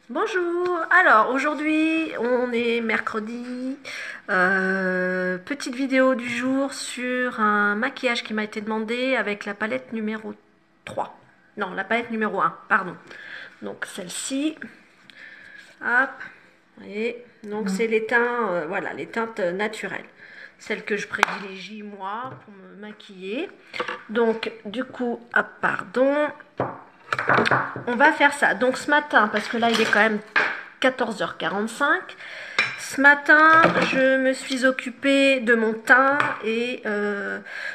Bonjour, alors aujourd'hui on est mercredi, petite vidéo du jour sur un maquillage qui m'a été demandé avec la palette numéro 3. Non, la palette numéro 1, pardon. Donc celle-ci, hop, vous voyez, donc c'est les teints, voilà, les teintes naturelles. Celles que je privilégie moi pour me maquiller. Donc du coup, hop, pardon, on va faire ça. Donc ce matin, parce que là il est quand même 14h45. Ce matin, je me suis occupée de mon teint et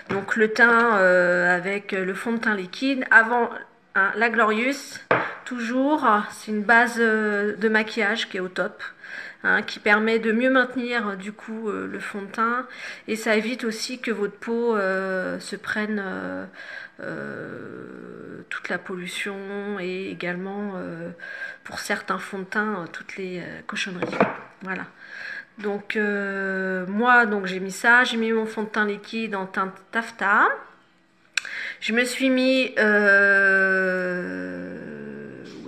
donc le teint avec le fond de teint liquide. Avant, hein, la Glorious, toujours, c'est une base de maquillage qui est au top. Hein, qui permet de mieux maintenir du coup le fond de teint et ça évite aussi que votre peau se prenne toute la pollution et également pour certains fonds de teint toutes les cochonneries. Voilà. Donc moi donc j'ai mis ça, j'ai mis mon fond de teint liquide en teinte taffetas. Je me suis mis où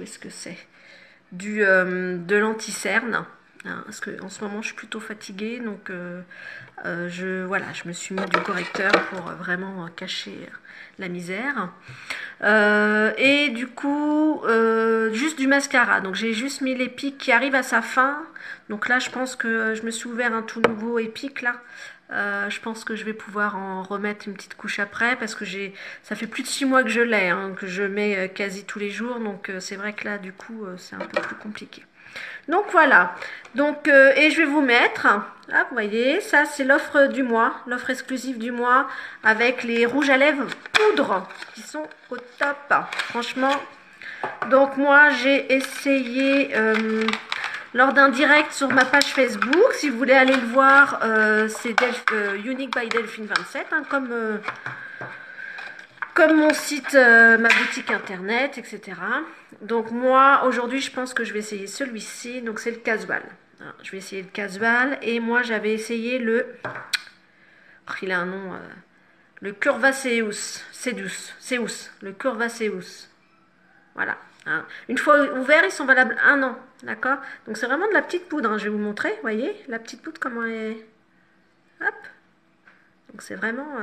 est-ce que c'est de l'anti-cerne. Hein, parce qu'en ce moment je suis plutôt fatiguée, donc voilà, je me suis mis du correcteur pour vraiment cacher la misère. Et du coup, juste du mascara. Donc j'ai juste mis l'épic qui arrive à sa fin. Donc là, je pense que je me suis ouvert un tout nouveau épic là. Je pense que je vais pouvoir en remettre une petite couche après parce que ça fait plus de 6 mois que je l'ai, hein, que je mets quasi tous les jours. Donc c'est vrai que là, du coup, c'est un peu plus compliqué. Donc voilà, donc et je vais vous mettre, là vous voyez, ça c'est l'offre du mois, l'offre exclusive du mois avec les rouges à lèvres poudre qui sont au top, franchement. Donc moi j'ai essayé lors d'un direct sur ma page Facebook, si vous voulez aller le voir, c'est Unique by Delphine 27, hein, comme mon site, ma boutique internet, etc. Donc moi, aujourd'hui, je pense que je vais essayer celui-ci. Donc c'est le casual. Alors, je vais essayer le casual. Et moi, j'avais essayé le... Oh, il a un nom... le Curvaceus. Ceus. Le Curvaceus. Voilà. Hein. Une fois ouverts, ils sont valables 1 an. D'accord. Donc c'est vraiment de la petite poudre. Hein. Je vais vous montrer. Vous voyez la petite poudre, comment elle est... Hop. Donc c'est vraiment...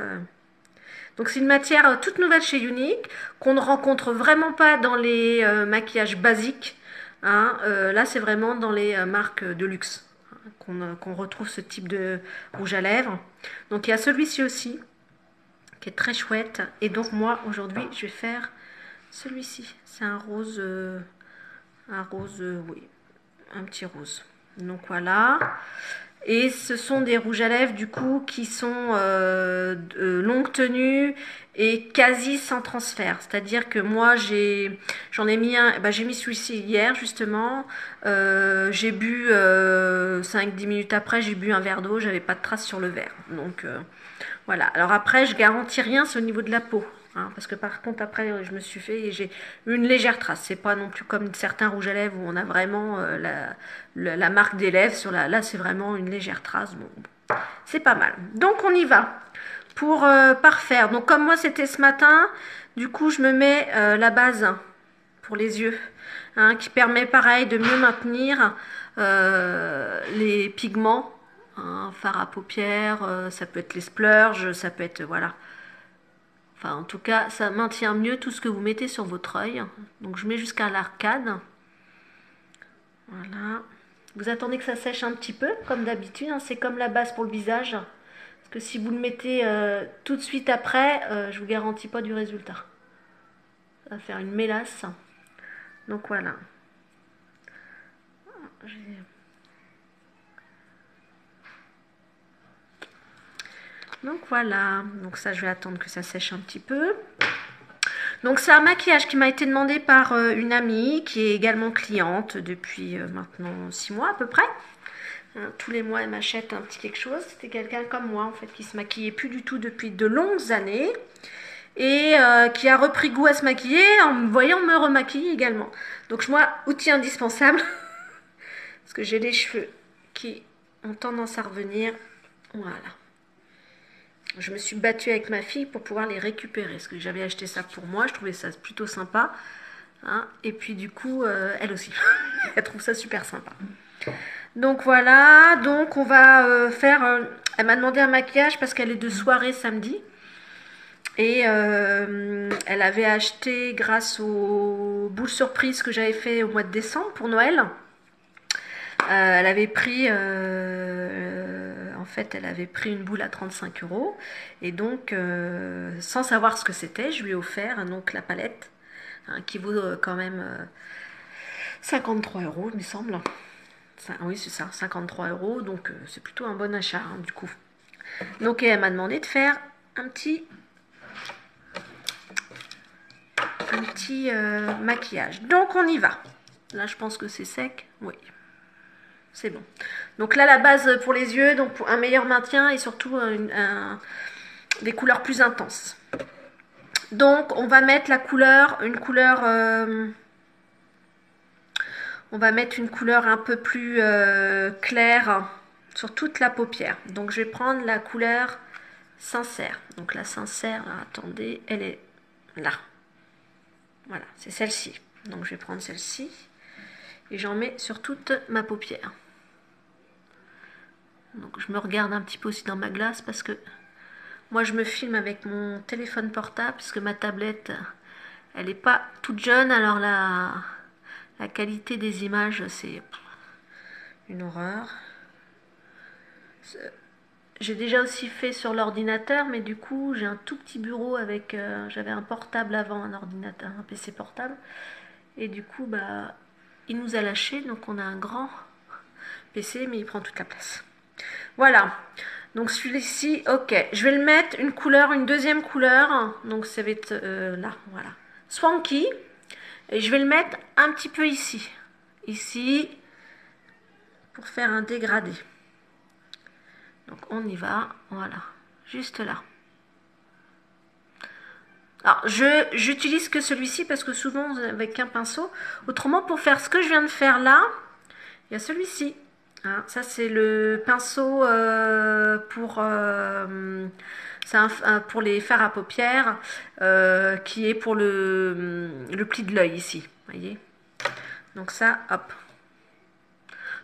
Donc c'est une matière toute nouvelle chez Unique, qu'on ne rencontre vraiment pas dans les maquillages basiques. Hein. Là c'est vraiment dans les marques de luxe hein, qu'on retrouve ce type de rouge à lèvres. Donc il y a celui-ci aussi, qui est très chouette. Et donc moi aujourd'hui je vais faire celui-ci. C'est un rose, oui, un petit rose. Donc voilà. Et ce sont des rouges à lèvres du coup qui sont de longue tenue et quasi sans transfert. C'est-à-dire que moi j'en ai mis un, j'ai mis celui-ci hier justement. J'ai bu 5-10 minutes après, j'ai bu un verre d'eau, j'avais pas de traces sur le verre. Donc voilà. Alors après, je garantis rien, c'est au niveau de la peau. Hein, parce que par contre après je me suis fait et j'ai une légère trace, c'est pas non plus comme certains rouges à lèvres où on a vraiment la marque des lèvres sur là c'est vraiment une légère trace, bon, c'est pas mal. Donc on y va pour parfaire. Donc comme moi c'était ce matin, du coup je me mets la base pour les yeux hein, qui permet pareil de mieux maintenir les pigments hein, fard à paupières, ça peut être les splurges, ça peut être voilà. Enfin, en tout cas, ça maintient mieux tout ce que vous mettez sur votre œil. Donc, je mets jusqu'à l'arcade. Voilà. Vous attendez que ça sèche un petit peu, comme d'habitude. Hein. C'est comme la base pour le visage. Parce que si vous le mettez tout de suite après, je vous garantis pas du résultat. Ça va faire une mélasse. Donc, voilà. Donc, voilà. Donc, ça, je vais attendre que ça sèche un petit peu. Donc c'est un maquillage qui m'a été demandé par une amie qui est également cliente depuis maintenant 6 mois à peu près. Hein, tous les mois elle m'achète un petit quelque chose. C'était quelqu'un comme moi en fait qui se maquillait plus du tout depuis de longues années et qui a repris goût à se maquiller en me voyant me remaquiller également. Donc moi, outil indispensable parce que j'ai les cheveux qui ont tendance à revenir. Voilà. Je me suis battue avec ma fille pour pouvoir les récupérer. Parce que j'avais acheté ça pour moi. Je trouvais ça plutôt sympa. Hein, et puis du coup, elle aussi. Elle trouve ça super sympa. Donc voilà, donc on va faire... elle m'a demandé un maquillage parce qu'elle est de soirée samedi. Et elle avait acheté grâce aux boules surprises que j'avais fait au mois de décembre pour Noël. Elle avait pris, en fait, elle avait pris une boule à 35 €. Et donc, sans savoir ce que c'était, je lui ai offert donc la palette, hein, qui vaut quand même 53 €, il me semble. Oui, c'est ça, 53 €. Donc, c'est plutôt un bon achat, hein, du coup. Donc, elle m'a demandé de faire un petit maquillage. Donc, on y va. Là, je pense que c'est sec. Oui. C'est bon. Donc là, la base pour les yeux, donc pour un meilleur maintien et surtout des couleurs plus intenses. Donc, on va mettre on va mettre une couleur un peu plus claire sur toute la paupière. Donc, je vais prendre la couleur sincère. Donc, la sincère, attendez, elle est là. Voilà, c'est celle-ci. Donc, je vais prendre celle-ci et j'en mets sur toute ma paupière. Donc je me regarde un petit peu aussi dans ma glace parce que moi je me filme avec mon téléphone portable parce que ma tablette elle n'est pas toute jeune, alors la qualité des images c'est une horreur. J'ai déjà aussi fait sur l'ordinateur, mais du coup j'ai un tout petit bureau avec j'avais un portable avant, un ordinateur, un PC portable, et du coup bah il nous a lâché, donc on a un grand PC mais il prend toute la place. Voilà, donc celui-ci, ok, je vais le mettre une couleur, une deuxième couleur, donc ça va être là, voilà, Swanky, et je vais le mettre un petit peu ici, pour faire un dégradé. Donc on y va, voilà, juste là. Alors j'utilise que celui-ci parce que souvent avec un pinceau, autrement pour faire ce que je viens de faire là, il y a celui-ci. Hein, ça c'est le pinceau pour les fards à paupières qui est pour le pli de l'œil ici. Voyez. Donc ça, hop.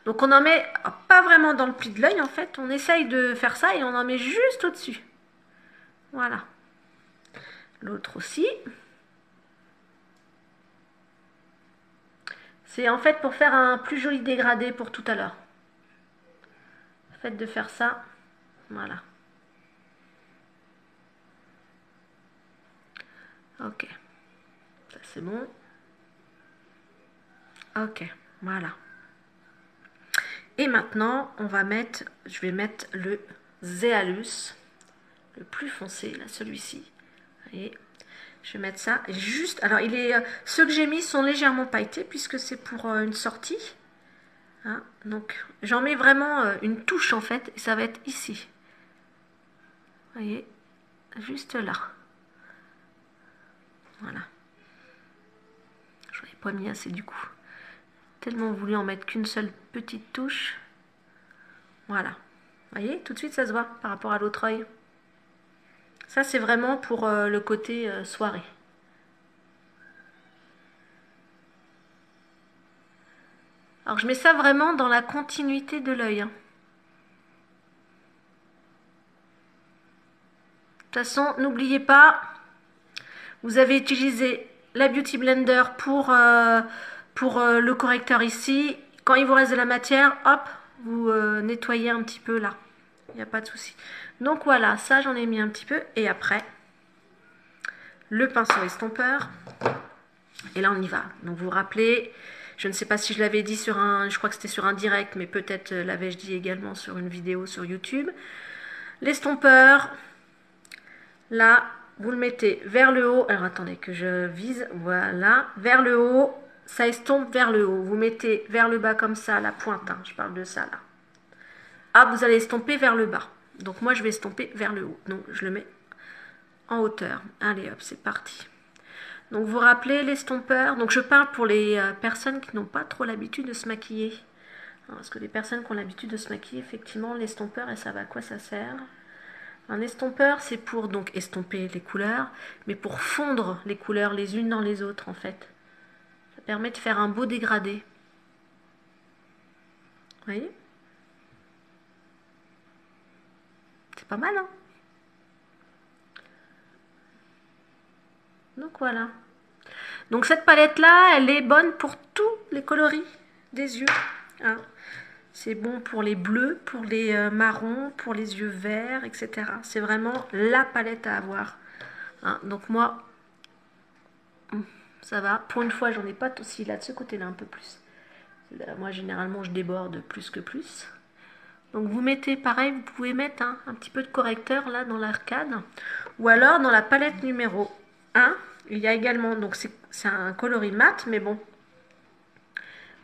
Donc on en met pas vraiment dans le pli de l'œil en fait. On essaye de faire ça et on en met juste au-dessus. Voilà. L'autre aussi. C'est en fait pour faire un plus joli dégradé pour tout à l'heure. Faites de faire ça. Voilà. Ok. Ça c'est bon. Ok. Voilà. Et maintenant, je vais mettre le Zealous, le plus foncé, là, celui-ci. Et je vais mettre ça juste. Alors, ceux que j'ai mis sont légèrement pailletés puisque c'est pour une sortie. Hein, donc, j'en mets vraiment une touche en fait, et ça va être ici. Vous voyez, juste là. Voilà. Je n'en ai pas mis assez du coup. Tellement voulu en mettre qu'une seule petite touche. Voilà. Vous voyez, tout de suite ça se voit par rapport à l'autre œil. Ça c'est vraiment pour le côté soirée. Alors je mets ça vraiment dans la continuité de l'œil. Hein. De toute façon, n'oubliez pas, vous avez utilisé la Beauty Blender pour le correcteur ici. Quand il vous reste de la matière, hop, vous nettoyez un petit peu là. Il n'y a pas de souci. Donc voilà, ça j'en ai mis un petit peu. Et après, le pinceau estompeur. Et là on y va. Donc vous vous rappelez, je ne sais pas si je l'avais dit je crois que c'était sur un direct, mais peut-être l'avais-je dit également sur une vidéo sur YouTube. L'estompeur, là, vous le mettez vers le haut. Alors attendez que je vise, voilà, vers le haut, ça estompe vers le haut. Vous mettez vers le bas comme ça, la pointe, hein, je parle de ça là. Ah, vous allez estomper vers le bas. Donc moi je vais estomper vers le haut. Donc je le mets en hauteur. Allez hop, c'est parti. Donc vous vous rappelez l'estompeur. Donc je parle pour les personnes qui n'ont pas trop l'habitude de se maquiller. Alors, parce que les personnes qui ont l'habitude de se maquiller, effectivement, l'estompeur, et ça va à quoi ça sert? Un estompeur, c'est pour donc estomper les couleurs, mais pour fondre les couleurs les unes dans les autres en fait. Ça permet de faire un beau dégradé. voyez? C'est pas mal, hein? Donc voilà. Donc cette palette-là, elle est bonne pour tous les coloris des yeux. Hein. C'est bon pour les bleus, pour les marrons, pour les yeux verts, etc. C'est vraiment la palette à avoir. Hein. Donc moi, ça va. Pour une fois, j'en ai pas aussi là de ce côté-là un peu plus. Moi, généralement, je déborde plus que plus. Donc vous mettez pareil, vous pouvez mettre un petit peu de correcteur là dans l'arcade. Ou alors dans la palette numéro 1, il y a également, donc c'est un coloris mat, mais bon.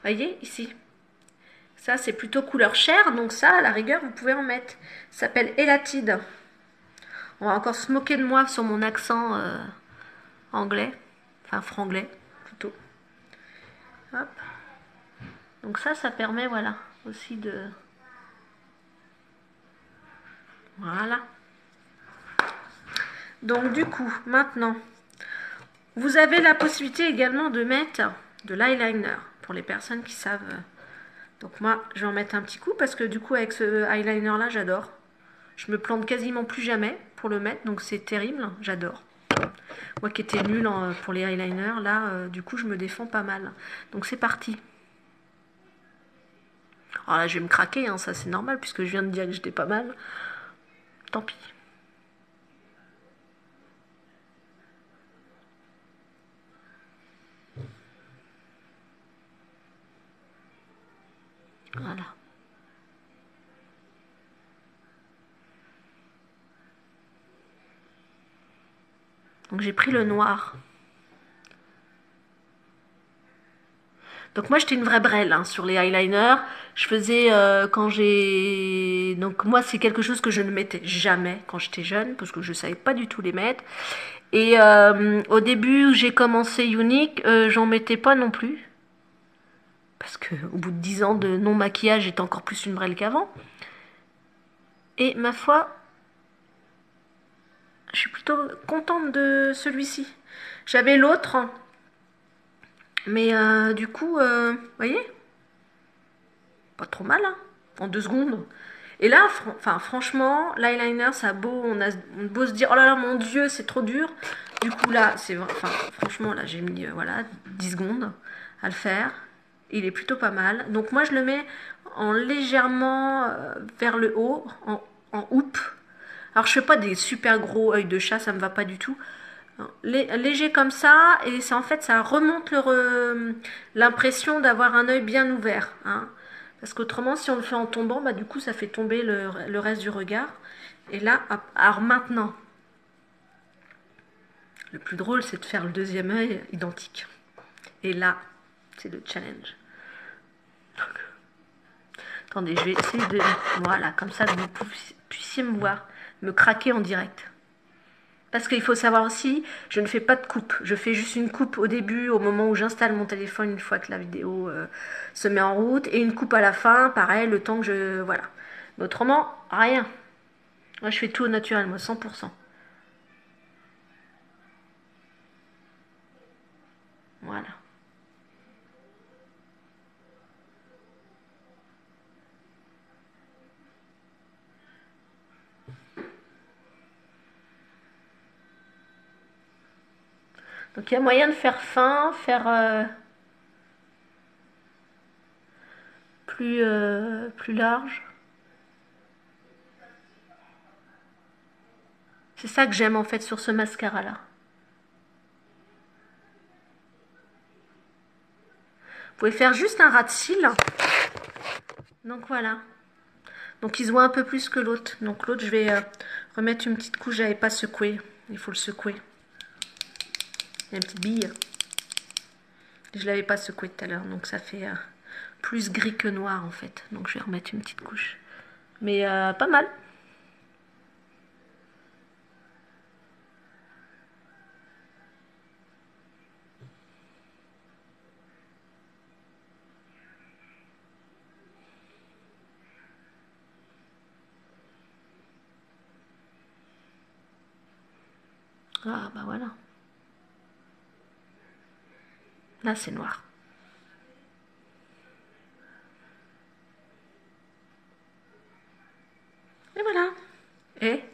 Voyez ici. Ça c'est plutôt couleur chair, donc ça à la rigueur vous pouvez en mettre. Ça s'appelle Elatide. On va encore se moquer de moi sur mon accent anglais. Enfin franglais plutôt. Hop. Donc ça permet voilà aussi de... Voilà. Donc du coup, maintenant, vous avez la possibilité également de mettre de l'eyeliner pour les personnes qui savent. Donc moi, je vais en mettre un petit coup parce que du coup, avec ce eyeliner là, j'adore. Je me plante quasiment plus jamais pour le mettre, donc c'est terrible, j'adore. Moi qui étais nulle pour les eyeliners, là, du coup, je me défends pas mal. Donc c'est parti. Alors là, je vais me craquer, hein, ça c'est normal puisque je viens de dire que j'étais pas mal. Tant pis. Voilà. Donc j'ai pris le noir. Donc moi j'étais une vraie brêle hein, sur les eyeliners. Je faisais quand j'ai... Donc moi c'est quelque chose que je ne mettais jamais quand j'étais jeune parce que je savais pas du tout les mettre. Et au début où j'ai commencé Unique, j'en mettais pas non plus. Parce que au bout de 10 ans de non maquillage, j'étais encore plus une brêle qu'avant. Et ma foi, je suis plutôt contente de celui-ci. J'avais l'autre, mais du coup, vous voyez, pas trop mal, hein, en 2 secondes. Et là, enfin, franchement, l'eyeliner, ça a beau, on a beau se dire, oh là là, mon Dieu, c'est trop dur. Du coup, là, c'est, enfin, franchement, là, j'ai mis, voilà, 10 secondes à le faire. Il est plutôt pas mal. Donc moi, je le mets en légèrement vers le haut, en houppe. Alors, je fais pas des super gros œils de chat, ça me va pas du tout. Léger comme ça, et ça, en fait, ça remonte l'impression d'avoir un œil bien ouvert. Hein. Parce qu'autrement, si on le fait en tombant, bah, du coup, ça fait tomber le reste du regard. Et là, hop. Alors maintenant, le plus drôle, c'est de faire le deuxième œil identique. Et là, c'est le challenge. Attendez, je vais essayer de... Voilà, comme ça, que vous puissiez me voir, me craquer en direct. Parce qu'il faut savoir aussi, je ne fais pas de coupe. Je fais juste une coupe au début, au moment où j'installe mon téléphone, une fois que la vidéo se met en route. Et une coupe à la fin, pareil, le temps que je... Voilà. Mais autrement, rien. Moi, je fais tout au naturel, moi, 100%. Voilà. Donc, il y a moyen de faire fin, faire plus large. C'est ça que j'aime, en fait, sur ce mascara-là. Vous pouvez faire juste un ras de cils. Donc, voilà. Donc il se voit un peu plus que l'autre. Donc l'autre, je vais remettre une petite couche, j'avais pas secoué. Il faut le secouer. Il y a une petite bille. Je l'avais pas secoué tout à l'heure, donc ça fait plus gris que noir en fait. Donc je vais remettre une petite couche. Mais pas mal. Ah bah voilà. Là c'est noir.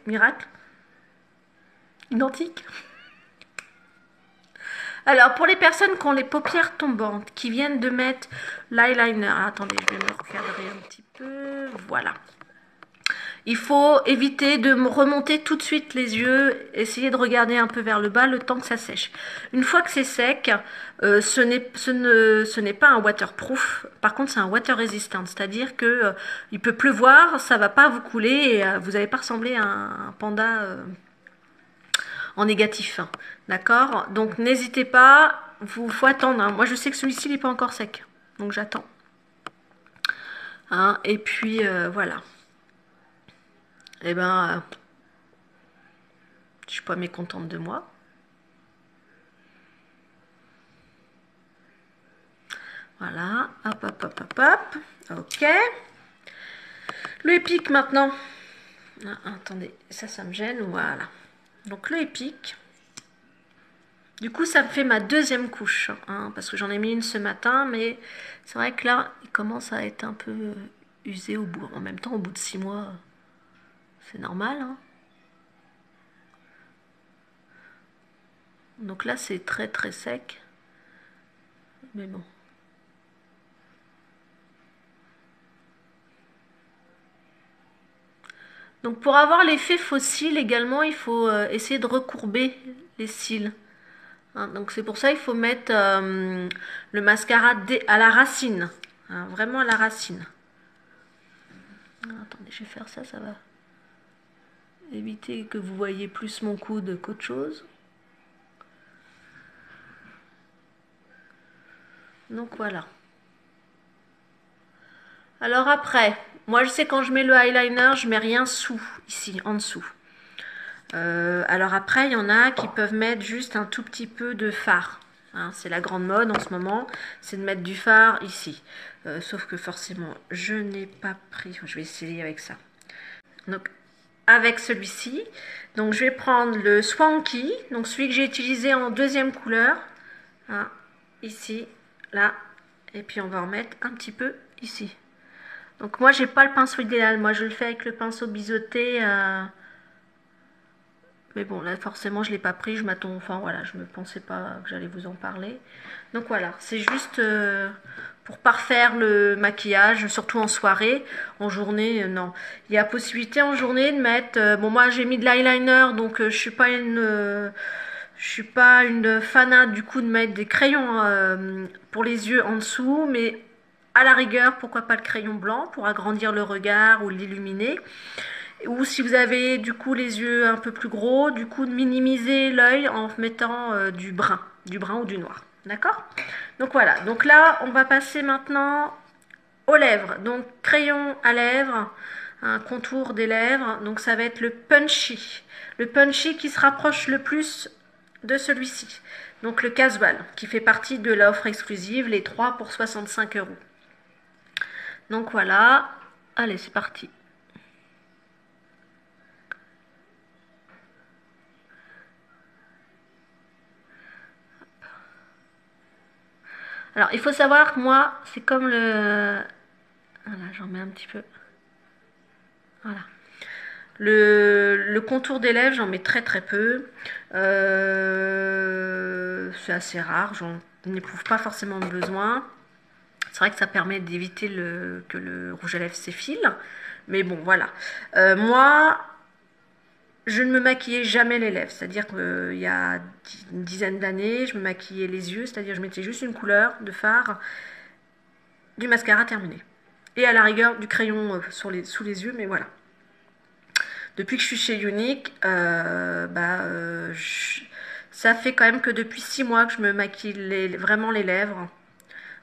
Miracle. Identique. Alors, pour les personnes qui ont les paupières tombantes, qui viennent de mettre l'eyeliner, attendez, je vais me recadrer un petit peu, voilà. Il faut éviter de remonter tout de suite les yeux, essayer de regarder un peu vers le bas le temps que ça sèche. Une fois que c'est sec, ce n'est pas un waterproof, par contre c'est un water resistant, c'est-à-dire que il peut pleuvoir, ça va pas vous couler et vous n'allez pas ressembler à un panda en négatif, hein. D'accord? Donc n'hésitez pas, faut attendre, hein. Moi je sais que celui-ci n'est pas encore sec, donc j'attends. Hein, et puis voilà. Eh ben, je suis pas mécontente de moi. Voilà, hop, hop, hop, hop, hop. Ok. Le épique maintenant. Ah, attendez, ça me gêne. Voilà. Donc le épique. Du coup, ça me fait ma deuxième couche, hein, parce que j'en ai mis une ce matin, mais c'est vrai que là, il commence à être un peu usé au bout. En même temps, au bout de 6 mois, c'est normal, hein. Donc là, c'est très très sec. Mais bon. Donc pour avoir l'effet fossile également, il faut essayer de recourber les cils. Hein, donc c'est pour ça qu'il faut mettre le mascara à la racine. Hein, vraiment à la racine. Ah, attendez, je vais faire ça, ça va éviter que vous voyez plus mon coude qu'autre chose. Donc voilà. Alors après, moi je sais quand je mets le eyeliner, je mets rien sous, ici, en dessous. Alors après, il y en a qui peuvent mettre juste un tout petit peu de fard. Hein, c'est la grande mode en ce moment, c'est de mettre du fard ici. Sauf que forcément, je n'ai pas pris. Je vais essayer avec ça. Donc, avec celui-ci, donc je vais prendre le Swanky, donc celui que j'ai utilisé en deuxième couleur. Hein, ici, là. Et puis on va en mettre un petit peu ici. Donc moi, j'ai pas le pinceau idéal. Moi, je le fais avec le pinceau biseauté. Mais bon, là, forcément, je ne l'ai pas pris. Je m'attends, enfin, voilà, je ne me pensais pas que j'allais vous en parler. Donc voilà, c'est juste pour parfaire le maquillage, surtout en soirée. En journée, non. Il y a possibilité en journée de mettre... bon, moi, j'ai mis de l'eyeliner, donc je suis pas je suis pas une fanat du coup de mettre des crayons pour les yeux en dessous, mais à la rigueur, pourquoi pas le crayon blanc pour agrandir le regard ou l'illuminer. Ou si vous avez du coup les yeux un peu plus gros, du coup de minimiser l'œil en mettant du brun ou du noir. D'accord? Donc voilà, donc là on va passer maintenant aux lèvres. Donc crayon à lèvres, un contour des lèvres, donc ça va être le punchy. Le punchy qui se rapproche le plus de celui-ci. Donc le casual, qui fait partie de l'offre exclusive, les 3 pour 65 €. Donc voilà, allez c'est parti. Alors, il faut savoir que moi, c'est comme le... Voilà, j'en mets un petit peu. Voilà. Le contour des lèvres, j'en mets très très peu. C'est assez rare, j'en n'éprouve pas forcément besoin. C'est vrai que ça permet d'éviter que le rouge à lèvres s'effile. Mais bon, voilà. Moi, je ne me maquillais jamais les lèvres. C'est-à-dire qu'il y a une dizaine d'années, je me maquillais les yeux. C'est-à-dire que je mettais juste une couleur de fard, du mascara terminé. Et à la rigueur, du crayon sous les yeux, mais voilà. Depuis que je suis chez Unique, ça fait quand même que depuis 6 mois que je me maquille vraiment les lèvres.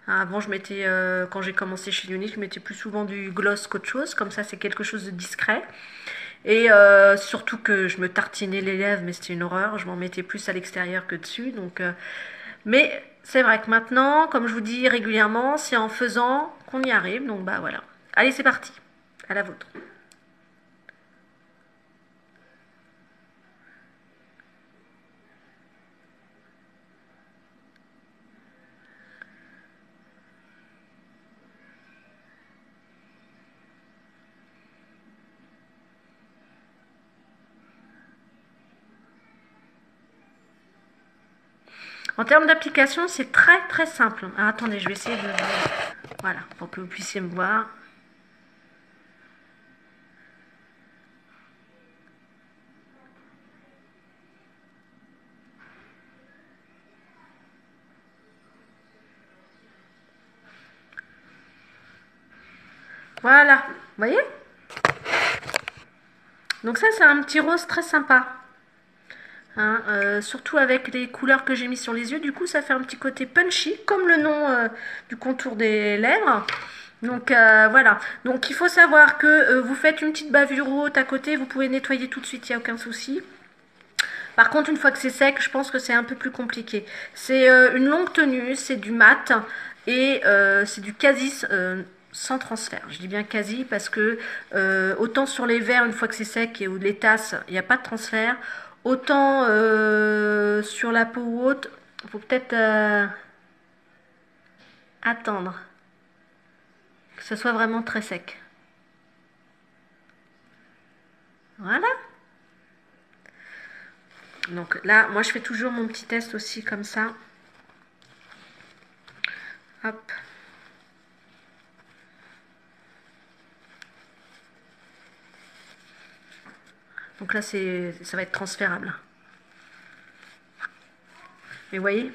Avant, quand j'ai commencé chez Unique, je mettais plus souvent du gloss qu'autre chose. Comme ça, c'est quelque chose de discret. Et surtout que je me tartinais les lèvres, mais c'était une horreur. Je m'en mettais plus à l'extérieur que dessus. Mais c'est vrai que maintenant, comme je vous dis régulièrement, c'est en faisant qu'on y arrive. Donc bah voilà. Allez, c'est parti. À la vôtre. En termes d'application, c'est très très simple. Alors, attendez, je vais essayer de... Voilà, pour que vous puissiez me voir. Voilà, vous voyez? Donc ça, c'est un petit rose très sympa. Hein, surtout avec les couleurs que j'ai mis sur les yeux, du coup ça fait un petit côté punchy, comme le nom du contour des lèvres. Donc voilà, donc il faut savoir que vous faites une petite bavure haute à côté, vous pouvez nettoyer tout de suite, il n'y a aucun souci. Par contre, une fois que c'est sec, je pense que c'est un peu plus compliqué. C'est une longue tenue, c'est du mat et c'est du quasi sans transfert. Je dis bien quasi parce que autant sur les verres, une fois que c'est sec, ou les tasses, il n'y a pas de transfert. Autant sur la peau haute, il faut peut-être attendre que ce soit vraiment très sec. Voilà. Donc là, moi je fais toujours mon petit test aussi comme ça. Hop. Donc là, ça va être transférable. Mais vous voyez,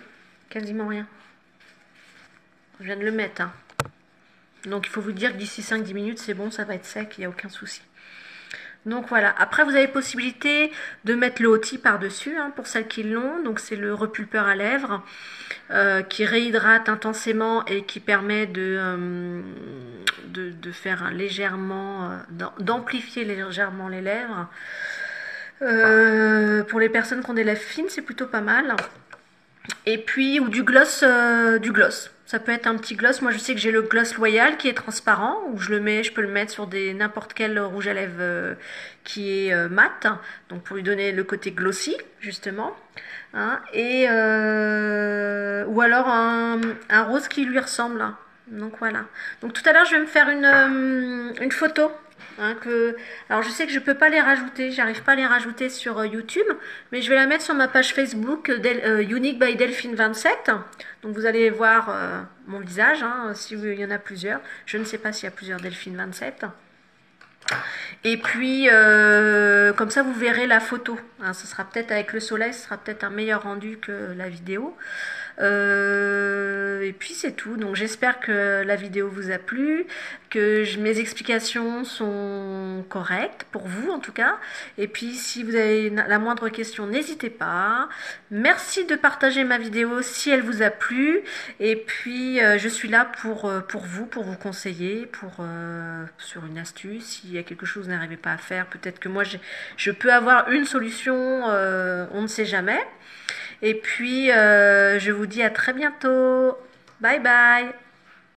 quasiment rien. Je viens de le mettre. Hein. Donc il faut vous dire que d'ici 5-10 minutes, c'est bon, ça va être sec, il n'y a aucun souci. Donc voilà, après vous avez possibilité de mettre le Hoti par-dessus, hein, pour celles qui l'ont. Donc c'est le repulpeur à lèvres qui réhydrate intensément et qui permet de faire légèrement, d'amplifier légèrement les lèvres. Pour les personnes qui ont des lèvres fines, c'est plutôt pas mal. Et puis, ou du gloss, Ça peut être un petit gloss. Moi, je sais que j'ai le gloss Loyal qui est transparent, où je peux le mettre sur n'importe quel rouge à lèvres qui est mat. Donc, pour lui donner le côté glossy, justement. Hein, ou alors un rose qui lui ressemble. Hein. Donc, voilà. Donc, tout à l'heure, je vais me faire une photo. Hein, alors je sais que je peux pas les rajouter, j'arrive pas à les rajouter sur YouTube, mais je vais la mettre sur ma page Facebook Unique by Delphine 27. Donc vous allez voir mon visage, hein, s'il y en a plusieurs. Je ne sais pas s'il y a plusieurs Delphine 27. Et puis comme ça vous verrez la photo. Hein, ce sera peut-être avec le soleil, ce sera peut-être un meilleur rendu que la vidéo. Et puis c'est tout. Donc j'espère que la vidéo vous a plu, que mes explications sont correctes pour vous en tout cas. Et puis si vous avez la moindre question, n'hésitez pas. Merci de partager ma vidéo si elle vous a plu. Et puis je suis là pour vous conseiller, sur une astuce. S'il y a quelque chose que vous n'arrivez pas à faire, peut-être que moi je peux avoir une solution, on ne sait jamais. Et puis, je vous dis à très bientôt. Bye bye.